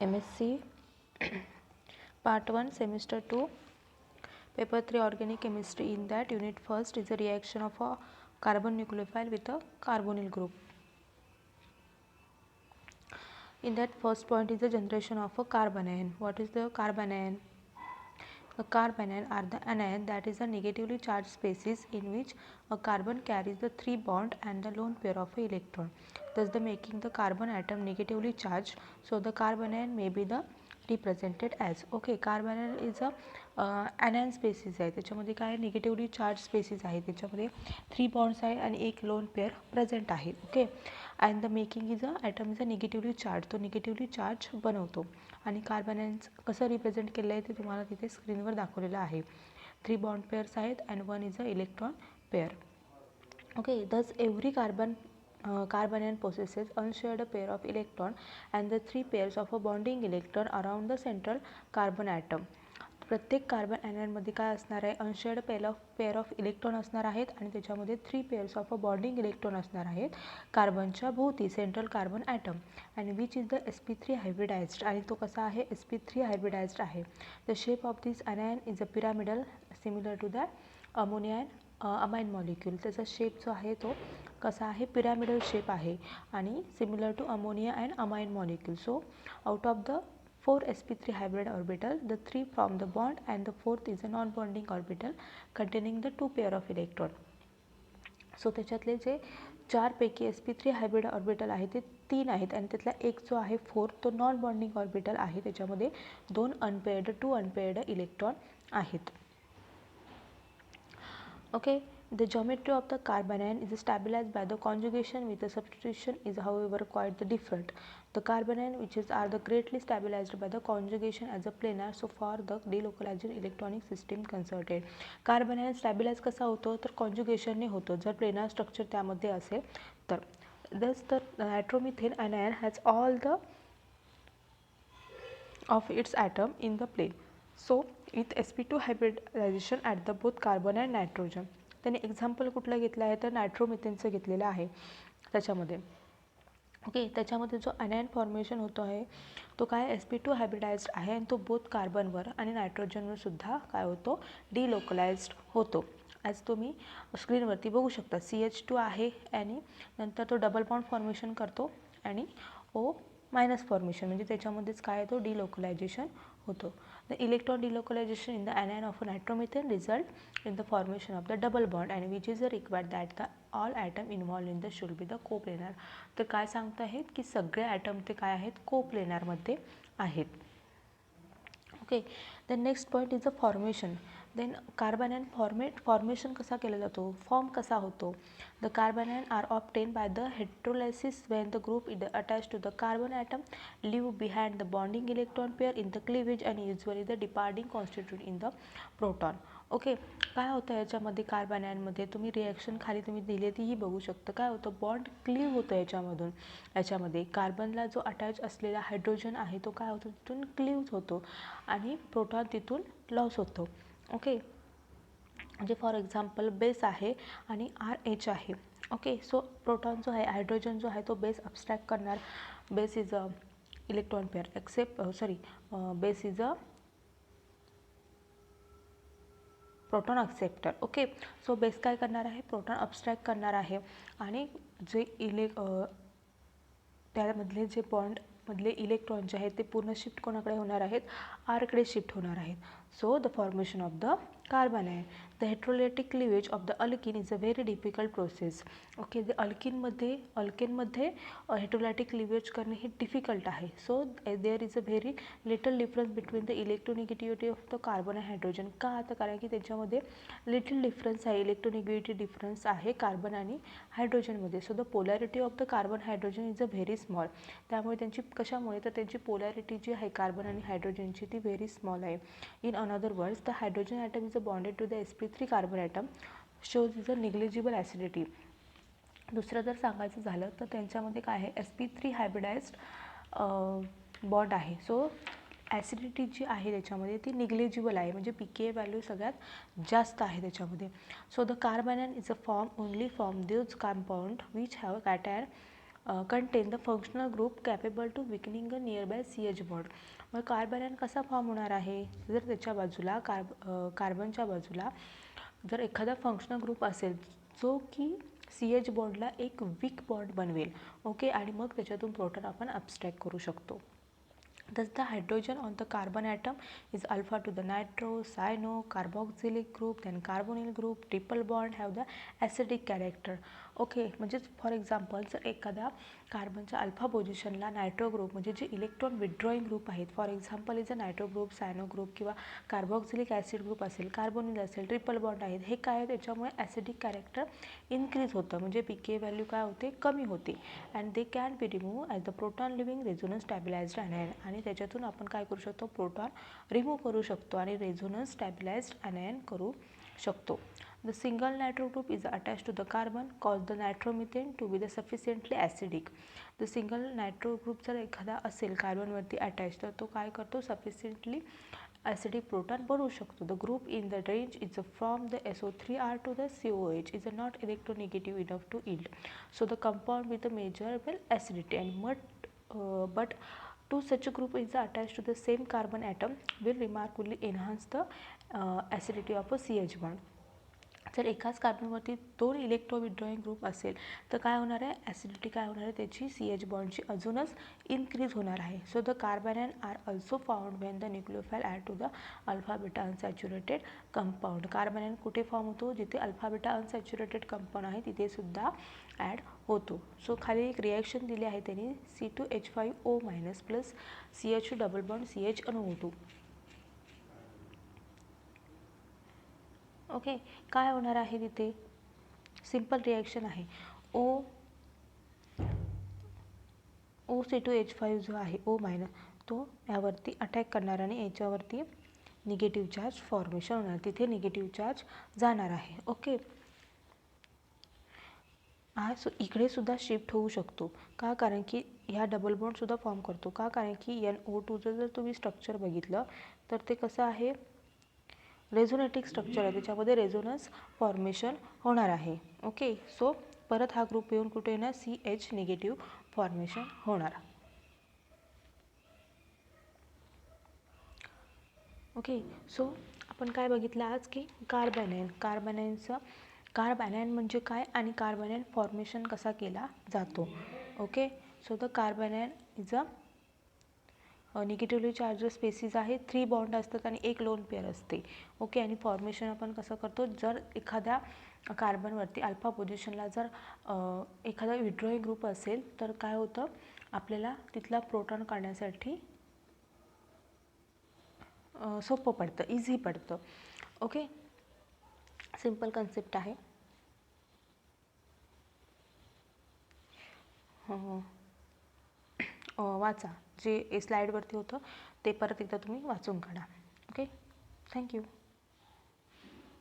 MSc Part 1 Semester 2 Paper 3 Organic Chemistry. In that unit first is a reaction of a carbon nucleophile with a carbonyl group. In that first point is the generation of a carbanion. What is the carbanion? A carbanion are the anion that is a negatively charged species in which a carbon carries the 3 bond and the lone pair of a electron. Thus the making the carbon atom negatively charged. So the carbanion may be the represented as. Okay, carbanion is a anion species आहे. त्याच्यामध्ये काय negatively charge species आहे. त्याच्यामध्ये 3 bonds आहे आणि एक lone pair present आहे. Okay, and the making is a atom is a negatively charge. तो निगेटिव्हली चार्ज बनवतो. आणि कार्बनायन्स कसं रिप्रेझेंट केलं आहे ते तुम्हाला तिथे स्क्रीनवर दाखवलेलं आहे. 3 बॉन्ड पेअर्स आहेत and 1 is a electron pair. Okay, दस every carbanion possesses unshared pair of electron and the 3 pairs of a bonding electron around the central carbon atom. प्रत्येक कार्बन ॲनायनमध्ये काय असणार आहे? अनशेअर्ड पेअर ऑफ इलेक्ट्रॉन असणार आहेत आणि त्याच्यामध्ये 3 pairs of a bonding electron असणार आहेत कार्बनच्या भोवती central carbon atom. And which is the sp3 hybridised. आणि तो कसा आहे? sp3 हायब्रिडाइज्ड आहे. The shape of this anion is a pyramidal similar to that ammonia amine molecule. त्याचा शेप जो आहे तो कसा आहे? पिरामिडल शेप आहे आणि similar to ammonia and amine molecule. So out of the 4 sp3 hybrid orbital, the 3 form the bond and the 4th is a non-bonding orbital containing the 2 pair of electron. So त्याच्यातले जे 4 पैकी sp3 hybrid orbital आहे ते 3 आहेत आणि त्यातला एक जो आहे 4 तो नॉन बॉन्डिंग ऑर्बिटल आहे. त्याच्यामध्ये 2 अनपेअर्ड इलेक्ट्रॉन आहेत. Okay, the geometry of the carbanion is stabilized by the conjugation with the substitution is however quite different. The carbanion which are the greatly stabilized by the conjugation as a planar so far the delocalized electronic system concerted. Carbanion stabilize कसा होतो तर conjugation ने होतो जर planar structure त्यामध्ये असेल तर. Thus the nitromethane anion has all the of its atom in the plane. So with sp2 hybridization at the both carbon and nitrogen. त्याने एक्झाम्पल कुठलं घेतलं आहे तर नायट्रोमिथेनचं घेतलेलं आहे त्याच्यामध्ये. ओके, त्याच्यामध्ये जो अनायन फॉर्मेशन होतो आहे तो काय sp2 हायब्रिडाइज्ड आहे आणि तो बोथ कार्बनवर आणि नायट्रोजनवर सुद्धा काय होतो? डिलोकलाइज्ड होतो. ॲज तुम्ही स्क्रीनवरती बघू शकता CH2 आहे आणि नंतर तो डबल बॉन्ड फॉर्मेशन करतो आणि O मायनस फॉर्मेशन म्हणजे त्याच्यामध्येच काय तो डिलोकलायझेशन होतो. The electron delocalisation in the anion of nitromethane result in the formation of the double bond and which is required that the all atom involve in the should be the coplanar. तर काय सांगत आहेत की सगळे item ते काय आहेत? कोप्लेनरमध्ये आहेत. Okay, the next point is the formation. Then carbanion formation कसा केला जातो? फॉर्म कसा होतो? The carbanion are obtain by the heterolysis when the group is attach to the carbon atom leave behind the bonding electron pair in the cleavage and usually the departing constitute in the proton. Okay, काय होतं याच्यामध्ये कार्बनियनमध्ये? तुम्ही reaction खाली तुम्ही दिली तीही बघू शकता. काय होतं? बॉन्ड क्लीव्ह होतं याच्यामध्ये कार्बनला जो अटॅच असलेला हायड्रोजन आहे तो काय होतो? तिथून क्लीव्ह होतो आणि प्रोटॉन तिथून लॉस होतो. ओके, म्हणजे फॉर एक्झाम्पल बेस आहे आणि RH आहे. ओके, सो प्रोटॉन जो आहे हायड्रोजन जो आहे तो बेस अब्स्ट्रॅक्ट करणार. Base is a electron pair base is a proton acceptor. Okay, so base काय करणार आहे? प्रोटॉन अब्स्ट्रॅक्ट करणार आहे आणि जे त्यामधले जे बॉन्डमधले इलेक्ट्रॉन जे आहेत ते पूर्ण शिफ्ट कोणाकडे होणार आहेत? आरकडे शिफ्ट होणार आहेत. So the formation of the carbanion. The heterolytic cleavage of the alkane is a very difficult process. Okay, the अल्केनमध्ये हेट्रोलायटिक क्लिवेज करणे हे डिफिकल्ट आहे. So there is a very little difference between the electronegativity of the carbon and hydrogen. का? आता कारण की त्याच्यामध्ये little difference आहे, इलेक्ट्रोनिगेटिव्हिटी डिफरन्स आहे कार्बन आणि हायड्रोजनमध्ये. So the polarity of the carbon hydrogen is a very small. त्यामुळे त्यांची कशामुळे तर त्यांची पोलॅरिटी जी आहे कार्बन आणि हायड्रोजनची ती व्हेरी स्मॉल आहे. In another words the hydrogen atom is a bonded to the sp3 carbon atom shows is a negligible acidity. दुसरं जर सांगायचं झालं तर त्यांच्यामध्ये काय आहे? sp3 हायब्रिडाइज्ड बॉन्ड आहे. सो ॲसिडिटी जी आहे त्याच्यामध्ये ती निग्लिजिबल आहे म्हणजे pKa व्हॅल्यू सगळ्यात जास्त आहे त्याच्यामध्ये. So the carbanion is a form only from those compound which have cation contain the functional group capable to weakening a nearby CH bond. मग कार्बन आयन कसा फॉर्म होणार आहे, जर त्याच्या बाजूला कार्बनच्या बाजूला जर एखादा फंक्शनल ग्रुप असेल जो की CH बॉन्डला एक वीक बॉन्ड बनवेल. ओके, आणि मग त्याच्यातून प्रोटॉन आपण ॲब्स्ट्रॅक्ट करू शकतो. Thus the hydrogen on the carbon atom is alpha to the nitro, cyano, carboxylic group, then carbonyl group, triple bond have the acidic character. Okay, म्हणजे for example जर एखाद्या कार्बनच्या अल्फा पोझिशनला नायट्रो ग्रुप म्हणजे जे electron withdrawing group आहेत, for example is a nitro group, cyano group किंवा carboxylic acid group असेल, कार्बोनिल असेल, ट्रिपल बॉन्ड आहेत, हे काय आहे त्याच्यामुळे ॲसिडिक कॅरेक्टर इन्क्रीज होतं, म्हणजे pK व्हॅल्यू काय होते, कमी होते. And they can be remove as the proton leaving resonance stabilised anion. आणि त्याच्यातून आपण काय करू शकतो, प्रोटॉन रिमूव्ह करू शकतो आणि रेझोनन्स स्टॅबिलाइज्ड ॲनायन करू शकतो. The single nitro group is attached to the carbon cause the nitromethane to be the sufficiently acidic. The single nitro group जर एखादा असेल कार्बनवरती अटॅच तर तो काय करतो, sufficiently acidic proton बनवू शकतो. The group in the range is from the SO3R to the COH is not electronegative enough to yield. So the compound with the measurable acidity and but two such group is attached to the same carbon atom will remarkably enhance the acidity of a CH bond. जर एकाच कार्बनवरती 2 electro withdrawing group असेल तर काय होणार आहे, acidity काय होणार आहे त्याची, CH बॉन्डची अजूनच इन्क्रीज होणार आहे. So the carbon ion are also found when the nucleophile add to the alpha beta unsaturated compound. Carbon ion कुठे फॉर्म होतो, जिथे अल्फा बीटा अनसॅच्युरेटेड कंपाऊंड आहे तिथे सुद्धा ॲड होतो. सो खाली एक रिॲक्शन दिली आहे त्यांनी, C2H5O- plus CH2 double bond CHNO2. Okay, काय होणार आहे तिथे, सिंपल रिॲक्शन आहे. C2H5 जो आहे O- तो यावरती अटॅक करणार आणि याच्यावरती निगेटिव्ह चार्ज फॉर्मेशन होणार, तिथे निगेटिव्ह चार्ज जाणार आहे. ओके, सो इकडे सुद्धा शिफ्ट होऊ शकतो का, कारण की ह्या डबल बॉन्ड सुद्धा फॉर्म करतो का, कारण की NO2चं जर तुम्ही स्ट्रक्चर बघितलं तर ते कसं आहे, रेझोनेटिक स्ट्रक्चर आहे, त्याच्यामध्ये रेझोनन्स फॉर्मेशन होणार आहे. ओके, सो परत हा ग्रुप येऊन कुठे येणार, CH निगेटिव्ह फॉर्मेशन होणार. ओके, सो आपण काय बघितलं आज की कार्बन आयन म्हणजे काय आणि कार्बन आयन फॉर्मेशन कसा केला जातो. Okay, so the carbon ion is a negatively charge species आहे, 3 बॉन्ड असतात आणि एक लोन पेअर असते. ओके, आणि फॉर्मेशन आपण कसं करतो, जर एखाद्या कार्बनवरती अल्फा पोझिशनला जर एखादा विथड्रॉईंग ग्रुप असेल तर काय होतं, आपल्याला तिथला प्रोटॉन काढण्यासाठी सोपं पडतं, इझी पडतं. ओके, सिंपल कन्सेप्ट आहे. वाचा, जे स्लाईडवरती होतं ते परत एकदा तुम्ही वाचून काढा. Okay, thank you.